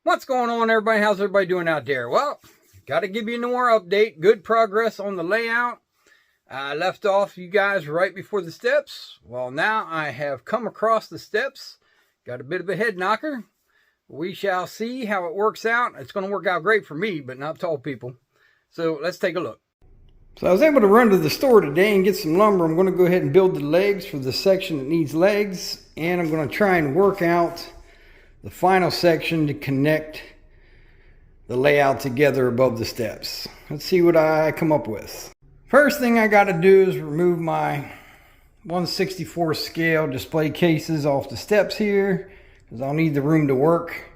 What's going on, everybody? How's everybody doing out there? Well, got to give you no more update. Good progress on the layout. I left off you guys right before the steps. Well, now I have come across the steps. Got a bit of a head knocker. We shall see how it works out. It's going to work out great for me, but not tall people. So let's take a look. So I was able to run to the store today and get some lumber. I'm going to go ahead and build the legs for the section that needs legs. And I'm going to try and work out the final section to connect the layout together above the steps. Let's see what I come up with. First thing I got to do is remove my 1/64 scale display cases off the steps here, because I'll need the room to work.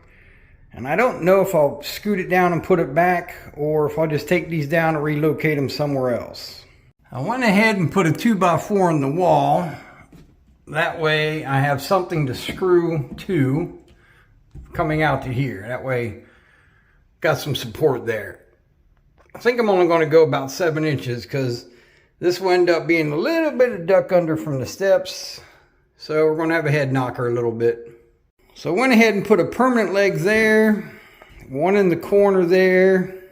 And I don't know if I'll scoot it down and put it back, or if I'll just take these down and relocate them somewhere else. I went ahead and put a 2x4 in the wall. That way I have something to screw to coming out to here. That way, got some support there. I think I'm only going to go about 7 inches, because this will end up being a little bit of duck under from the steps. So we're going to have a head knocker a little bit. So I went ahead and put a permanent leg there, one in the corner there,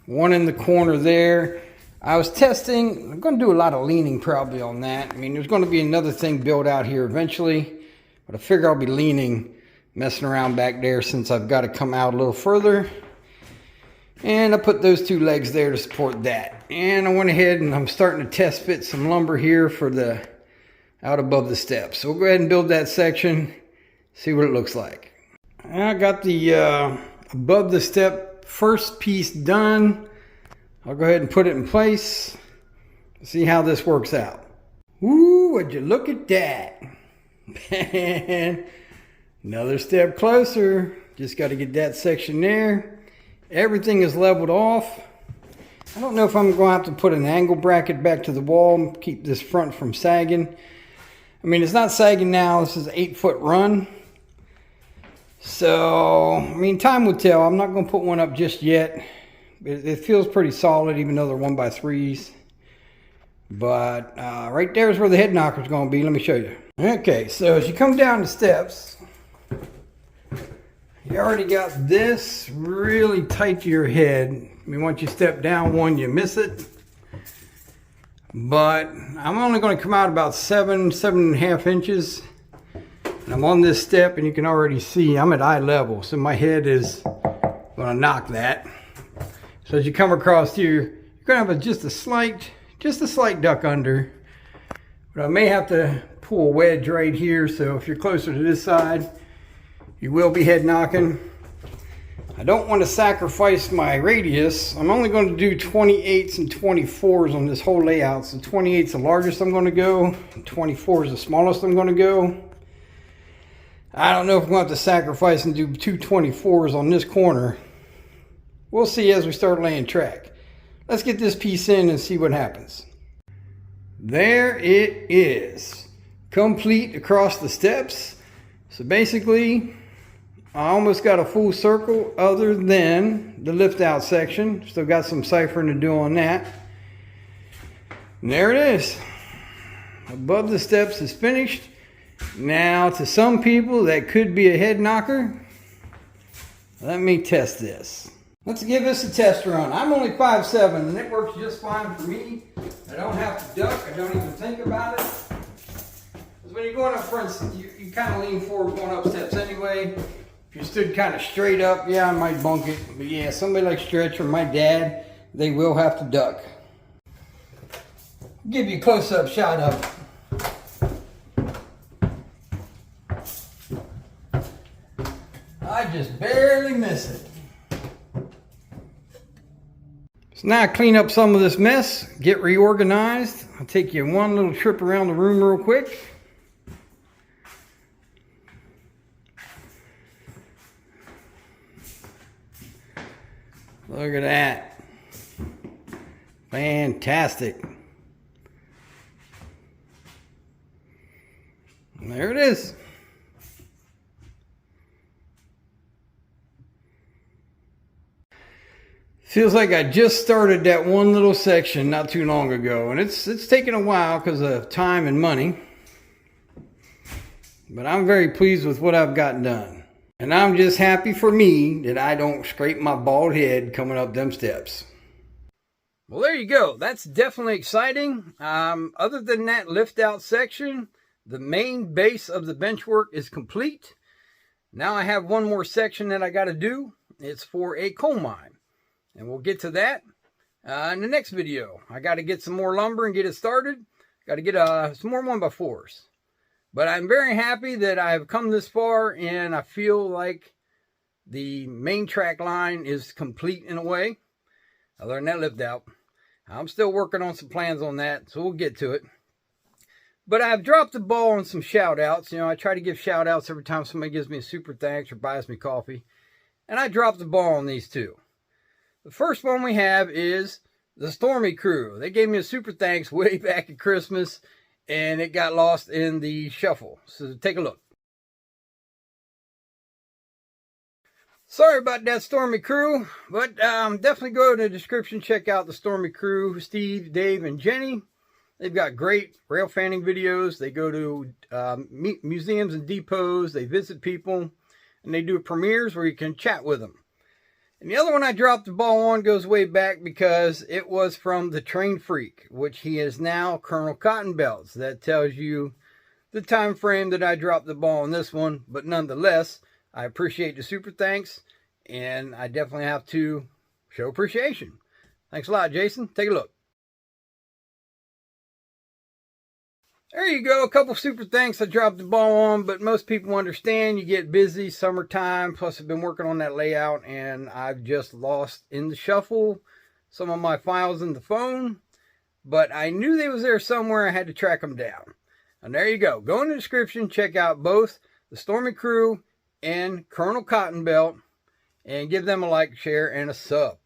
one in the corner there. I was testing, I'm going to do a lot of leaning probably on that. I mean, there's going to be another thing built out here eventually, but I figure I'll be leaning, messing around back there since I've got to come out a little further. And I put those 2 legs there to support that. And I went ahead and I'm starting to test fit some lumber here for the out above the steps. So we'll go ahead and build that section, see what it looks like. I got the above the step first piece done. I'll go ahead and put it in place. See how this works out. Ooh, would you look at that? Man, another step closer. Just got to get that section there. Everything is leveled off. I don't know if I'm going to have to put an angle bracket back to the wall, keep this front from sagging. I mean, it's not sagging now. This is an 8-foot run. So, I mean, time will tell. I'm not going to put one up just yet. It feels pretty solid, even though they're 1x3s. But right there is where the head knocker is going to be. Let me show you. Okay, so as you come down the steps, you already got this really tight to your head. I mean, once you step down one, you miss it. But I'm only going to come out about 7.5 inches. And I'm on this step, and you can already see I'm at eye level. So my head is going to knock that. So as you come across here, you're going to have just a slight duck under. But I may have to pull a wedge right here. So if you're closer to this side, you will be head knocking. I don't want to sacrifice my radius. I'm only going to do 28s and 24s on this whole layout. So 28 is the largest I'm going to go, and 24 is the smallest I'm going to go. I don't know if I'm going to have to sacrifice and do 2 24s on this corner. We'll see as we start laying track. Let's get this piece in and see what happens. There it is. Complete across the steps. So basically, I almost got a full circle other than the lift out section. Still got some ciphering to do on that. And there it is. Above the steps is finished. Now, to some people, that could be a head knocker. Let me test this. Let's give this a test run. I'm only 5'7", and it works just fine for me. I don't have to duck. I don't even think about it. Because when you're going up, for instance, you kind of lean forward going up steps anyway. If you stood kind of straight up, yeah, I might bunk it. But yeah, somebody like Stretch or my dad, they will have to duck. I'll give you a close-up shot of it. I just barely miss it. So now I clean up some of this mess, get reorganized. I'll take you one little trip around the room real quick. Look at that. Fantastic. And there it is. Feels like I just started that one little section not too long ago, and it's taken a while because of time and money. But I'm very pleased with what I've gotten done. And I'm just happy for me that I don't scrape my bald head coming up them steps. Well, there you go. That's definitely exciting. Other than that lift out section, the main base of the benchwork is complete. Now I have one more section that I got to do. It's for a coal mine. And we'll get to that in the next video. I got to get some more lumber and get it started. Got to get some more 1x4s. But I'm very happy that I've come this far, and I feel like the main track line is complete in a way. Other than that lift out. I'm still working on some plans on that, so we'll get to it. But I've dropped the ball on some shout outs. You know, I try to give shout outs every time somebody gives me a super thanks or buys me coffee. And I dropped the ball on these two. The first one we have is the Stormy crew. They gave me a super thanks way back at Christmas, and it got lost in the shuffle. So take a look. Sorry about that, Stormy crew, but definitely go to the description, check out the Stormy crew, Steve, Dave, and Jenny. They've got great rail fanning videos. They go to museums and depots. They visit people, and they do premieres where you can chat with them. And the other one I dropped the ball on goes way back because it was from the Train Freak, which he is now Colonel Cotton Belts. That tells you the time frame that I dropped the ball on this one. But nonetheless, I appreciate the super thanks, and I definitely have to show appreciation. Thanks a lot, Jason. Take a look. There you go, a couple super thanks I dropped the ball on, but most people understand you get busy, summertime, plus I've been working on that layout, and I've just lost in the shuffle some of my files in the phone, but I knew they was there somewhere. I had to track them down. And there you go. Go in the description, check out both the Stormy crew and Colonel Cotton Belt, and give them a like, share, and a sub.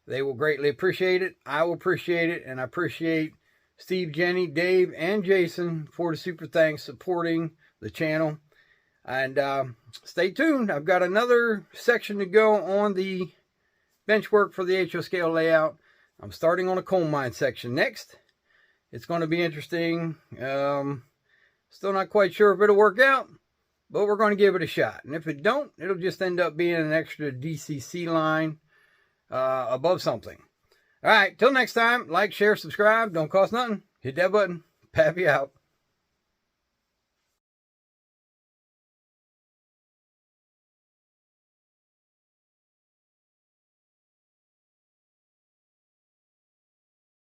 They will greatly appreciate it. I will appreciate it, and I appreciate Steve, Jenny, Dave, and Jason for the super thanks supporting the channel. And stay tuned. I've got another section to go on the benchwork for the HO scale layout. I'm starting on a coal mine section next. It's going to be interesting. Still not quite sure if it'll work out, but we're going to give it a shot. And if it don't, it'll just end up being an extra DCC line above something. All right, till next time, like, share, subscribe. Don't cost nothing. Hit that button. Pappy out.